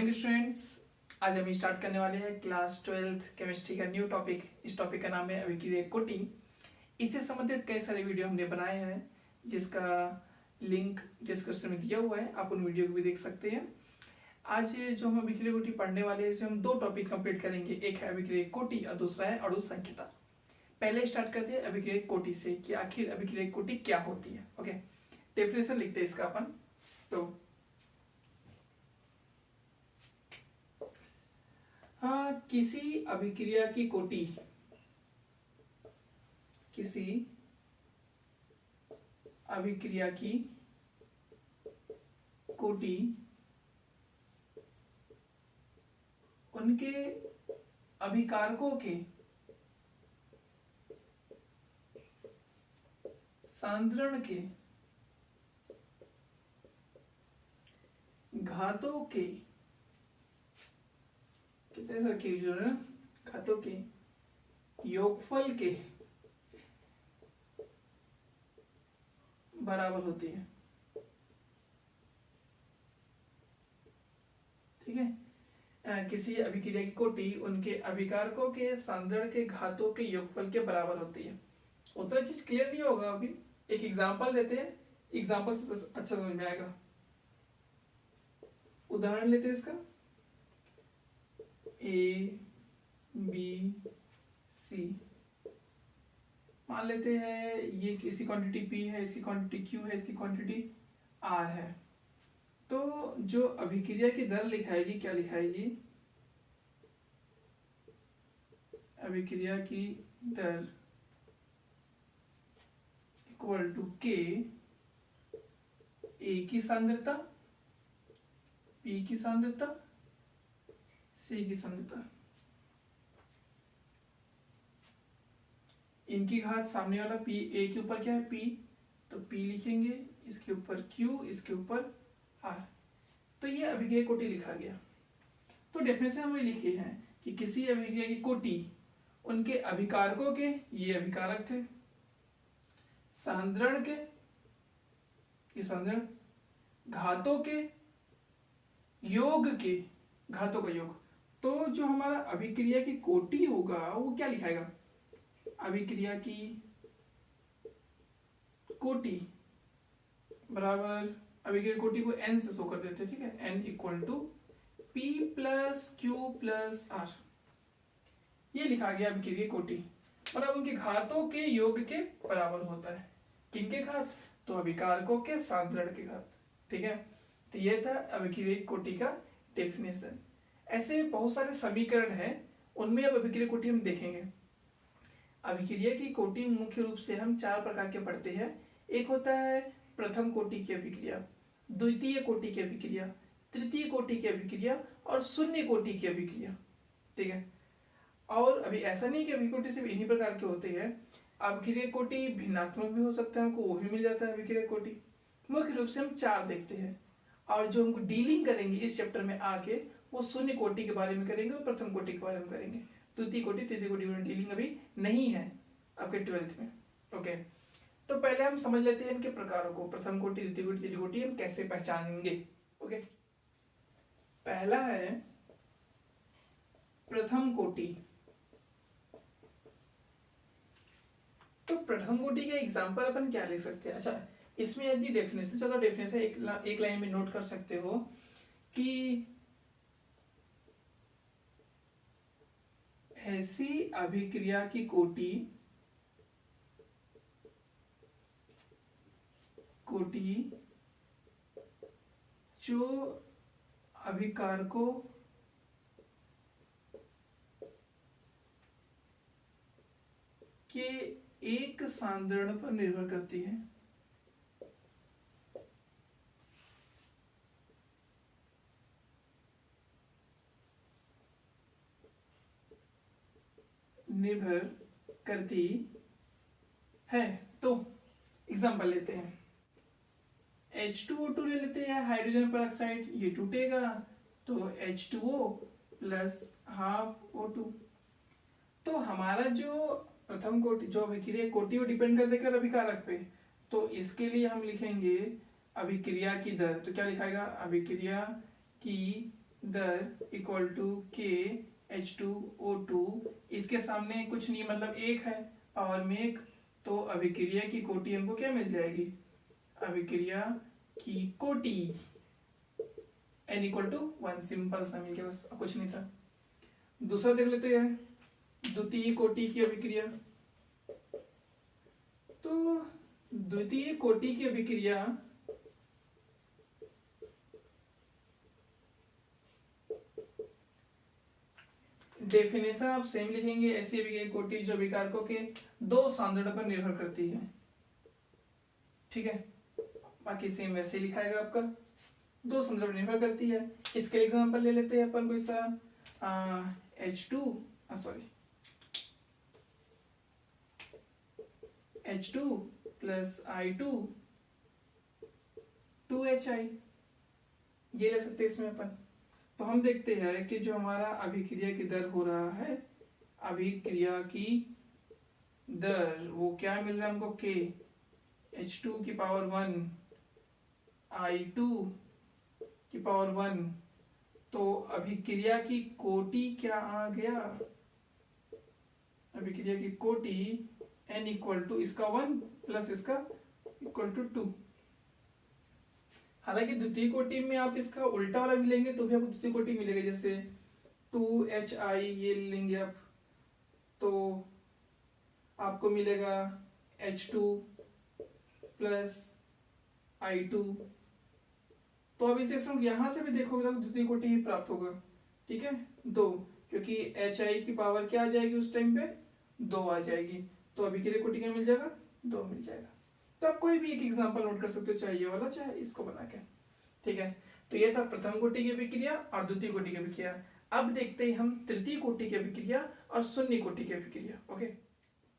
Morning students. आज हम start करने वाले हैं क्लास 12th केमिस्ट्री का न्यू टॉपिक। इस टॉपिक का नाम है अभिक्रिया कोटिंग। इससे संबंधित कई सारे वीडियो हमने बनाए हैं जिसका लिंक डिस्क्रिप्शन में दिया हुआ है, आप उन वीडियो को भी देख सकते हैं। आज जो हम अभिक्रिया कोटि पढ़ने वाले हैं इसमें हम दो टॉपिक कंप्लीट करेंगे, एक है अभिक्रिया कोटि और दूसरा है अणु संख्यता। पहले स्टार्ट करते हैं अभिक्रिया कोटि से कि आखिर अभिक्रिया कोटि क्या होती है। ओके, डेफिनेशन लिखते हैं इसका अपन। तो किसी अभिक्रिया की कोटि, किसी अभिक्रिया की कोटि उनके अभिकारकों के सांद्रण के घातों के कितने से रखिए जो है घातों के योगफल के बराबर होती है। ठीक है, किसी अभिक्रिया की कोटि उनके अभिकारकों के सांद्रण के घातों के योगफल के बराबर होती है। उतना चीज क्लियर नहीं होगा, अभी एक एग्जांपल देते हैं, एग्जांपल से अच्छा समझ में आएगा। उदाहरण लेते हैं इसका, ए बी सी मान लेते हैं, ये इसकी क्वांटिटी P है, इसकी क्वांटिटी Q है, इसकी क्वांटिटी R है। तो जो अभिक्रिया की दर लिखाएगी, क्या लिखाएगी, अभिक्रिया की दर इक्वल टू K, A की सांद्रता, P की सांद्रता, C की सांद्रता, इनकी घात सामने वाला P, A के ऊपर क्या है P, तो P लिखेंगे, इसके ऊपर Q, इसके ऊपर R। तो ये अभिक्रिया कोटि लिखा गया। तो डेफिनेशन हम ये लिखे हैं कि किसी अभिक्रिया की कोटि उनके अभिकारकों के, ये अभिकारक थे, सांद्रण के, ये सांद्रण, घातों के योग के, घातों का योग। तो जो हमारा अभिक्रिया की कोटि होगा वो क्या लिखाएगा, अभिक्रिया की कोटि बराबर, अभिक्रिया कोटि को n से शो कर देते हैं। ठीक है, n equal to P plus Q plus R, ये लिखा गया अभिक्रिया कोटि। मतलब उनके घातों के योग के बराबर होता है। किनके घात, तो अभिकारकों के सांद्रण के घात। ठीक है, तो ये था अभिक्रिया कोटि का डेफिनेशन। ऐसे बहुत सारे समीकरण हैं, उनमें अब अभिक्रिया कोटि हम देखेंगे। अभिक्रिया की कोटि मुख्य रूप से हम चार प्रकार के पढ़ते हैं। एक होता है प्रथम कोटि की अभिक्रिया, द्वितीय कोटि की अभिक्रिया, तृतीय कोटि की अभिक्रिया और शून्य कोटि की अभिक्रिया। ठीक है, और अभी ऐसा नहीं कि अभिक्रिया कोटि सिर्फ इन्हीं प्रकार के होते हैं, अभिक्रिया कोटि भिन्नात्मक भी हो सकता है, हमको वो भी मिल जाता है अभिक्रिया कोटि। मुख्य रूप से हम चार देखते हैं, और जो हमको डीलिंग करेंगे इस चैप्टर में आके वो शून्य कोटि के बारे में करेंगे और प्रथम कोटि के बारे में करेंगे। द्वितीय कोटि तृतीय कोटि में डीलिंग अभी नहीं है आपके 12th में। ओके, तो पहले हम समझ लेते हैं इनके प्रकारों को, प्रथम कोटि, द्वितीय कोटि, तृतीय कोटि हम कैसे पहचानेंगे। ओके, पहला है प्रथम कोटि। तो प्रथम कोटि का एग्जांपल अपन क्या लिख सकते हैं। अच्छा, इसमें यदि डेफिनेशन, चलो डेफिनेशन एक लाइन में नोट कर सकते हो कि ऐसी अभिक्रिया की कोटि जो अभिकारकों के एक सांद्रण पर निर्भर करती है। निर्भर करती है। तो एग्जांपल लेते हैं, H2O2 ले लेते हैं, हाइड्रोजन पेरोक्साइड, ये टूटेगा तो H2O प्लस हाफ O2। तो हमारा जो प्रथम कोटि, जो अभिक्रिया कोटि वो डिपेंड करते हैं अभिकारक पे, तो इसके लिए हम लिखेंगे अभिक्रिया की दर। तो क्या लिखाएगा, अभिक्रिया की दर इक्वल टू KH2O2, इसके सामने कुछ नहीं मतलब एक है, पावर में एक, तो अभिक्रिया की कोटि हमको क्या मिल जाएगी, अभिक्रिया की कोटि n इक्वल टू 1, सिंपल सा मिल गया बस, कुछ नहीं था। दूसरा देख लेते हैं, द्वितीय कोटि की अभिक्रिया। तो द्वितीय कोटि की अभिक्रिया डेफिनेशन आप सेम लिखेंगे, ऐसी अभिक्रिया कोटि जो अभिकारकों के दो सांद्रण पर निर्भर करती है, ठीक है, बाकी सेम वैसे लिखाएगा आपका, दो सांद्रण पर निर्भर करती है। इसके एग्जांपल ले लेते हैं अपन, कोई सा H2 प्लस I2 2HI, ये ले सकते हैं इसमें अपन। तो हम देखते हैं कि जो हमारा अभिक्रिया की दर हो रहा है, अभिक्रिया की दर वो क्या मिल रहा है हमको, K H2 की पावर 1 I2 की पावर 1, तो अभिक्रिया की कोटि क्या आ गया, अभिक्रिया की कोटि n इक्वल टू इसका 1 प्लस इसका इक्वल टू 2। हालांकि द्वितीय कोटि में आप इसका उल्टा वाला भी लेंगे तो भी आपको द्वितीय कोटि मिलेगा, जैसे 2HI ये लेंगे आप तो आपको मिलेगा H2 प्लस I2। तो अब इसे यहां से भी देखोगे तो द्वितीय कोटि ही प्राप्त होगा, ठीक है, 2, क्योंकि HI की पावर क्या आ जाएगी उस टाइम पे, 2 आ जाएगी, तो अभिक्रिया कोटि क्या मिल जाएगा, 2 मिल जाएगा। तो आप कोई भी एक एग्जांपल नोट कर सकते हो, चाहे ये वाला चाहे इसको बना के, ठीक है। तो ये था प्रथम कोटि की अभिक्रिया और द्वितीय कोटि की अभिक्रिया। अब देखते हैं हम तृतीय कोटि की अभिक्रिया और शून्य कोटि की अभिक्रिया। ओके,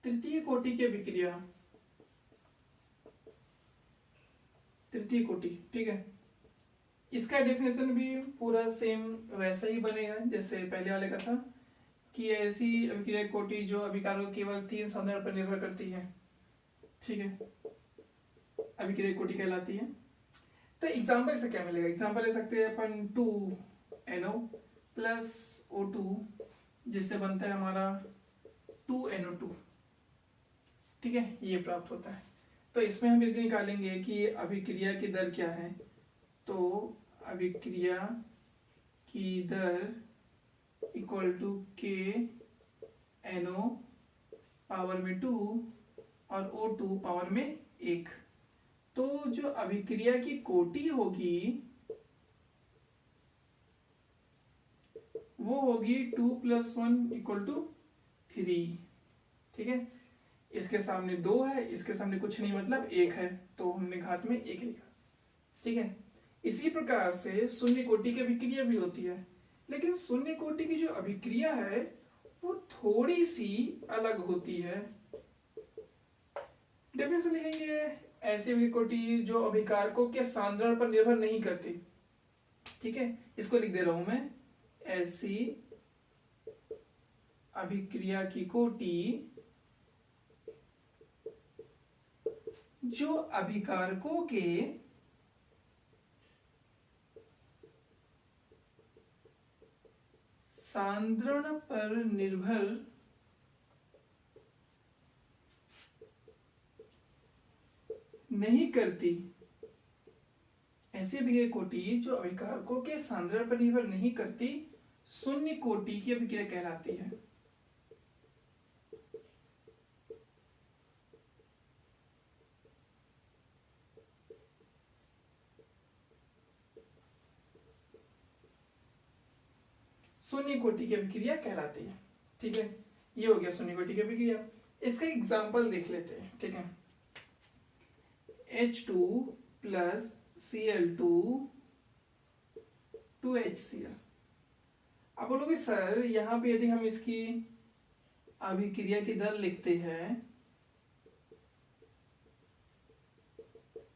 तृतीय कोटि की अभिक्रिया, तृतीय कोटि, ठीक है, इसका डेफिनेशन भी पूरा सेम वैसा ही बनेगा जैसे पहले वाले का था, कि ऐसी अभिक्रिया कोटि जो अभिकारकों केवल 3 सांद्रण पर निर्भर करती है, ठीक है, अभिक्रिया कोटि कहलाती है। तो एग्जांपल से क्या मिलेगा, एग्जांपल ले सकते हैं अपन 2NO प्लस O2, जिससे बनता है हमारा 2NO2, ठीक है, ये प्राप्त होता है। तो इसमें हम यदि निकालेंगे कि अभिक्रिया की दर क्या है, तो अभिक्रिया की दर इक्वल टू KNO पावर में 2 और O2 पावर में 1। तो जो अभिक्रिया की कोटि होगी वो होगी 2 + 1 = 3, ठीक है, इसके सामने 2 है, इसके सामने कुछ नहीं मतलब 1 है, तो हमने घात में 1 लिखा, ठीक है। इसी प्रकार से शून्य कोटि की अभिक्रिया भी होती है, लेकिन शून्य कोटि की जो अभिक्रिया है वो थोड़ी सी अलग होती है। डेफिनेशन लिखेंगे, ऐसी अभिक्रिया कोटि जो अभिकारकों के सांद्रण पर निर्भर नहीं करती, ठीक है, इसको लिख दे रहा हूं मैं, ऐसी अभिक्रिया की कोटि जो अभिकारकों के सांद्रण पर निर्भर नहीं करती, ऐसी अभिक्रिया कोटि जो अभिकारकों के सांद्रण पर निर्भर नहीं करती शून्य कोटि की अभिक्रिया कहलाती है। शून्य कोटि की अभिक्रिया कहलाती है, ठीक है, ये हो गया शून्य कोटि की अभिक्रिया। इसका एग्जांपल देख लेते हैं, ठीक है, H2 प्लस Cl2 2HCl। अब बोलोगे सर यहाँ पे यदि हम इसकी अभिक्रिया की दर लिखते हैं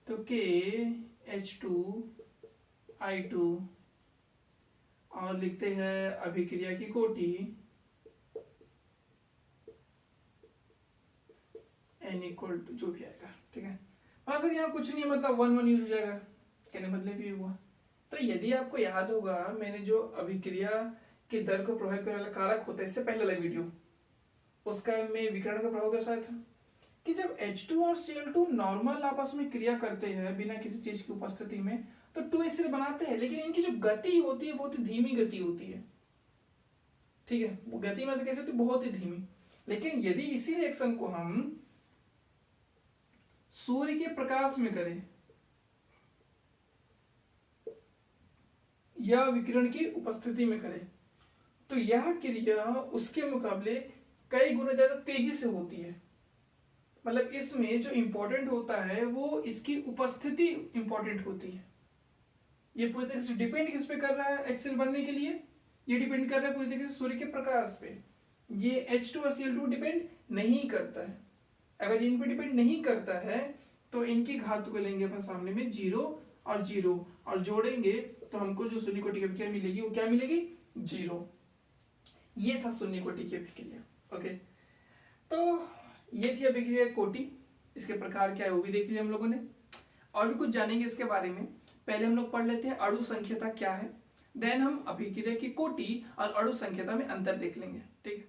तो KH2I2 और लिखते हैं अभिक्रिया की कोटि n = जो भी आएगा, ठीक है। हाँ सर यहाँ कुछ नहीं मतलब 1 1 यूज हो जाएगा, कहने बदले भी हुआ, तो यदि आपको याद होगा, मैंने जो अभिक्रिया की दर को प्रभावित करने वाला कारक होता है, इससे पहले वाला वीडियो, उसका मैं विकिरण का प्रभाव दर्शाया था कि जब H2 और Cl2 नॉर्मल आपस में क्रिया करते हैं बिना किसी चीज की उपस्थिति में, तो 2H बनाते हैं, लेकिन इनकी जो गति होती है बहुत ही धीमी गति होती है। ठीक है, वो गति मतलब कैसे होती है, बहुत ही धीमी। लेकिन यदि इसी रिएक्शन को हम सूर्य के प्रकाश में करें या विकिरण की उपस्थिति में करें, तो यह क्रिया उसके मुकाबले कई गुना ज्यादा तेजी से होती है। मतलब इसमें जो इंपॉर्टेंट होता है वो इसकी उपस्थिति इंपॉर्टेंट होती है। ये पूरी तरह से डिपेंड किस पे कर रहा है HCl बनने के लिए, ये डिपेंड कर रहा है पूरी तरीके से सूर्य के प्रकाश पे। ये H2 और Cl2 डिपेंड नहीं करता है। अगर इन पे डिपेंड नहीं करता है तो इनकी घात को लेंगे अपन सामने में 0 और 0 और जोड़ेंगे तो हमको जो शून्य कोटि की अभिक्रिया मिलेगी वो क्या मिलेगी, 0। ये था शून्य कोटि की अभिक्रिया। ओके, तो ये थी अभिक्रिया कोटि। इसके प्रकार क्या है वो भी देख लिया हम लोगों ने, और भी कुछ जानेंगे इसके बारे में। पहले हम लोग पढ़ लेते हैं अणु संख्यता क्या है, देन हम अभिक्रिया की कोटि और अणु संख्यता में अंतर देख लेंगे। ठीक है,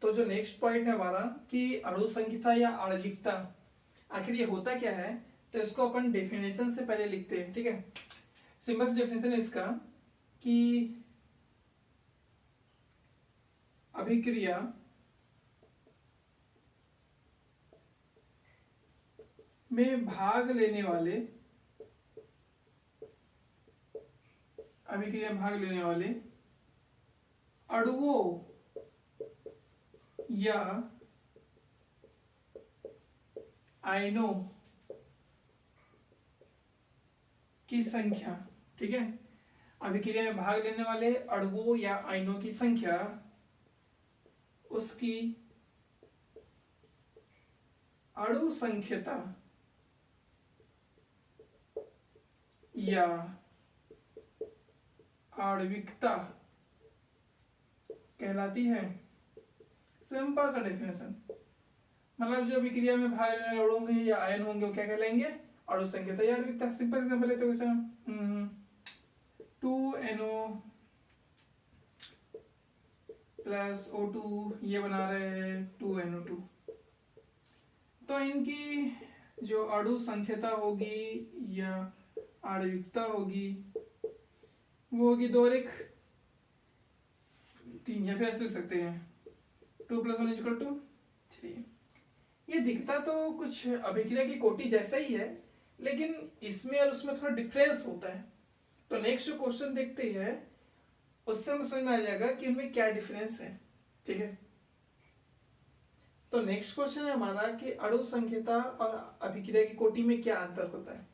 तो जो नेक्स्ट पॉइंट है हमारा कि अणु संख्यता या आणविकता आखिर ये होता क्या है, तो इसको अपन डेफिनेशन से पहले लिखते हैं। ठीक है, सिंपल डेफिनेशन है इसका कि अभिक्रिया में भाग लेने वाले अणुओं या आयनों की संख्या। ठीक है, अभिक्रिया में भाग लेने वाले अणुओं या आयनों की संख्या उसकी अणु संख्यता या आणविकता कहलाती है। सिंपल सा डेफिनेशन, मतलब जो अभिक्रिया में भाग लेने वाले अणु होंगे या आयन होंगे वो क्या कहलाएंगे, अणु संख्यता या आणविकता। सिंपल एग्जांपल लेते हैं, 2NO प्लस O2 ये बना रहे हैं 2NO2, तो इनकी जो अणु संख्यता होगी या आणविकता होगी वो होगी 2 और 1 3, या फिर ऐसे लिख सकते हैं 2 + 1 = 3। ये दिखता तो कुछ अभिक्रिया की कोटि जैसा ही है, लेकिन इसमें और उसमें थोड़ा डिफरेंस होता है। तो नेक्स्ट जो क्वेश्चन देखते हैं उससे हमें समझ में आ जाएगा कि उनमें क्या डिफरेंस है। ठीक है, तो नेक्स्ट क्वेश्चन है हमारा कि अणु संख्यता और अभिक्रिया की कोटि में क्या अंतर होता है।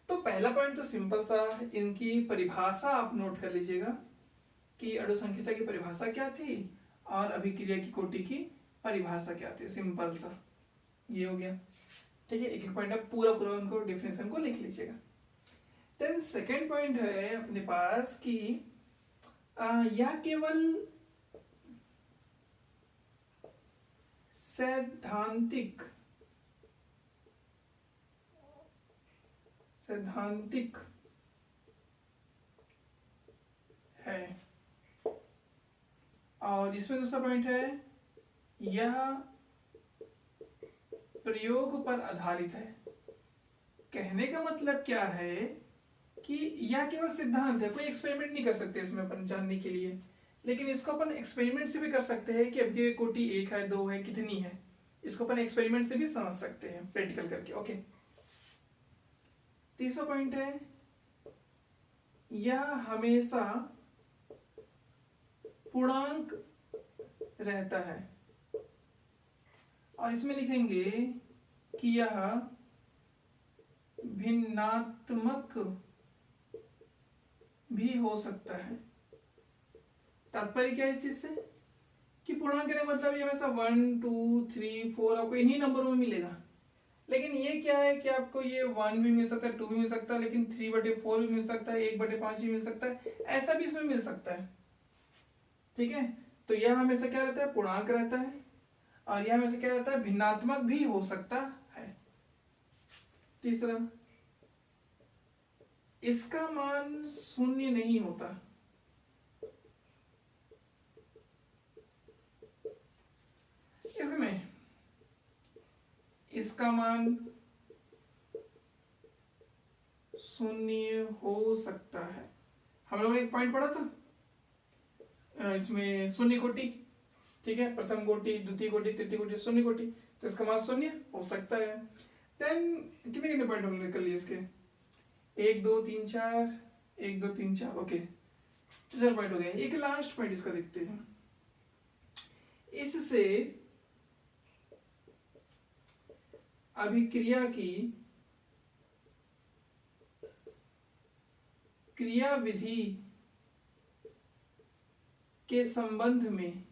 तो पहला पॉइंट तो सिंपल सा, इनकी परिभाषा आप नोट कर लीजिएगा कि अणु संख्यता की परिभाषा क्या थी और अभिक्रिया की कोटि की परिभाषा क्या थी। सिंपल सा ये हो गया। ठीक है, एक एक पॉइंट आप पूरा पूरा उनको डेफिनेशन को लिख लीजिएगा। देन सेकेंड पॉइंट है अपने पास कि यह केवल सैद्धांतिक है, और इसमें दूसरा पॉइंट है यह प्रयोग पर आधारित है। कहने का मतलब क्या है कि यह केवल सिद्धांत है, कोई एक्सपेरिमेंट नहीं कर सकते इसमें अपन जानने के लिए, लेकिन इसको अपन एक्सपेरिमेंट से भी कर सकते हैं कि अभिक्रिया कोटि 1 है 2 है कितनी है, इसको अपन एक्सपेरिमेंट से भी समझ सकते हैं प्रैक्टिकल करके। ओके, तीसरा पॉइंट है यह हमेशा पूर्णांक रहता है, और इसमें लिखेंगे कि यह भिन्नात्मक भी हो सकता है। तात्पर्य क्या है इस चीज से कि पूर्णांक का मतलब ये हमेशा 1 2 3 4 आपको इन्हीं नंबरों में मिलेगा, लेकिन ये क्या है कि आपको ये 1 भी मिल सकता है, 2 भी मिल सकता है, लेकिन 3/4 भी मिल सकता है, 1/5 भी मिल सकता है, ऐसा भी इसमें मिल सकता है। ठीक है, तो यह हमेशा क्या रहता है, पूर्णांक रहता है, और यह हमेशा क्या रहता है, भिन्नात्मक भी हो सकता है। तीसरा इसका मान शून्य नहीं होता। इसमें इसका मान शून्य हो सकता है। हम लोगों ने एक पॉइंट पढ़ा था इसमें शून्य कोटि, ठीक है, प्रथम कोटि, द्वितीय कोटि, तृतीय कोटि, शून्य कोटि, तो इसका मान शून्य हो सकता है। देन कितने कितने पॉइंट हम लोग कर लिए इसके, 1 2 3 4, 1 2 3 4, ओके 4 पॉइंट हो गए। एक लास्ट पॉइंट इसका देखते हैं। इससे अभिक्रिया की क्रिया विधि के संबंध में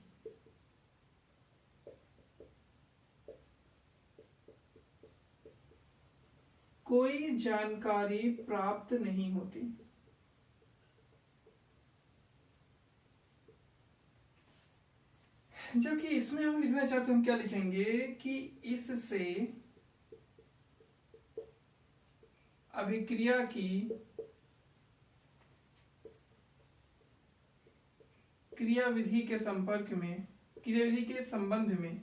कोई जानकारी प्राप्त नहीं होती। जबकि इसमें हम लिखना चाहते हैं, हम क्या लिखेंगे कि इससे अभिक्रिया की क्रिया विधि के संपर्क में, क्रिया विधि के संबंध में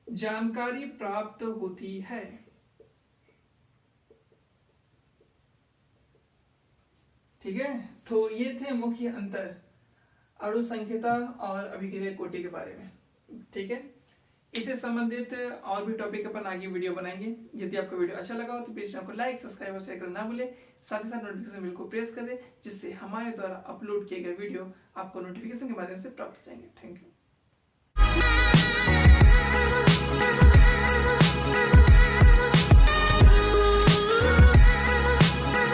जानकारी प्राप्त होती है। ठीक है, तो ये थे मुख्य अंतर अणु संख्यता और अभिक्रिया कोटि के बारे में। ठीक है, इससे संबंधित और भी टॉपिक अपन आगे वीडियो बनाएंगे। यदि आपको वीडियो अच्छा लगा हो तो प्लीज चैनल को लाइक, सब्सक्राइब और शेयर करना ना भूले। साथ ही साथ नोटिफिकेशन बेल को प्रेस कर दे, जिससे हमारे द्वारा अपलोड किए गए वीडियो आपको नोटिफिकेशन के माध्यम से प्राप्त हो जाएंगे। Thank you.